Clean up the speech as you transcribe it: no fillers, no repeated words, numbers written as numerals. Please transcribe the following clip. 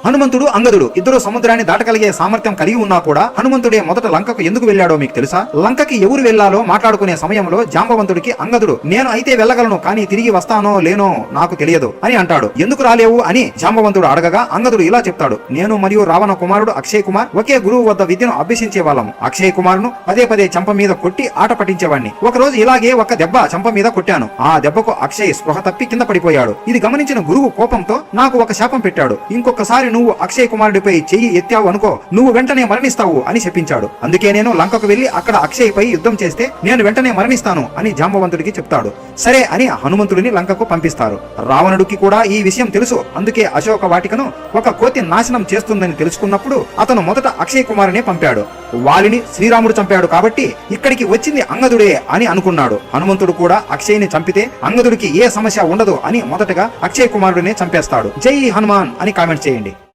హనుమంతుడు అంగదుడు ఇద్దరు సముద్రాన్ని దాటగలిగే సామర్థ్యం కలిగి ఉన్నా కూడా హనుమంతుడే మొదట లంకకు ఎందుకు వెళ్లాడో మీకు తెలుసా? లంకకి ఎవరు వెళ్లాలో మాట్లాడుకునే సమయంలో జాంబవంతుడికి అంగదుడు నేను అయితే వెళ్ళగలను, కానీ తిరిగి వస్తానో లేనో నాకు తెలియదు అని అంటాడు. ఎందుకు రాలేవు అని జాంబవంతుడు అడగగా అంగదుడు ఇలా చెప్తాడు, నేను మరియు రావణ కుమారుడు అక్షయ్ కుమార్ ఒకే గురువు వద్ద విద్యను అభ్యసించే వాళ్ళము. అక్షయ్ కుమార్ను పదే పదే చంప మీద కొట్టి ఆట పట్టించేవాడిని. ఒక రోజు ఇలాగే ఒక దెబ్బ చంప మీద కొట్టాను. ఆ దెబ్బకు అక్షయ్ స్పృహ తప్పి కింద పడిపోయాడు. ఇది గమనించిన గురువు కోపంతో నాకు ఒక శాపం పెట్టాడు. ఇంకొకసారి నువ్వు అక్షయ్ కుమారుడిపై చెయ్యి ఎత్తావు అనుకో, నువ్వు వెంటనే మరణిస్తావు అని చెప్పించాడు. అందుకే నేను లంకకు వెళ్లి అక్కడ అక్షయ్ పై యుద్ధం చేస్తే నేను వెంటనే మరణిస్తాను అని జాంబవంతుడికి చెప్తాడు. సరే అని హనుమంతుడిని లంకకు పంపిస్తారు. రావణుడికి కూడా ఈ విషయం తెలుసు. అందుకే అశోక వాటికను ఒక కోతి నాశనం చేస్తుందని తెలుసుకున్నప్పుడు అతను మొదట అక్షయ్ కుమారునే పంపాడు. వాలిని శ్రీరాముడు చంపాడు కాబట్టి ఇక్కడికి వచ్చింది అంగదుడే అని అనుకున్నాడు. హనుమంతుడు కూడా అక్షయ్ని చంపితే అంగదుడికి ఏ సమస్య ఉండదు అని మొదటగా అక్షయ్ కుమారుడినే చంపేస్తాడు. జై హనుమాన్ అని కామెంట్ చేయండి.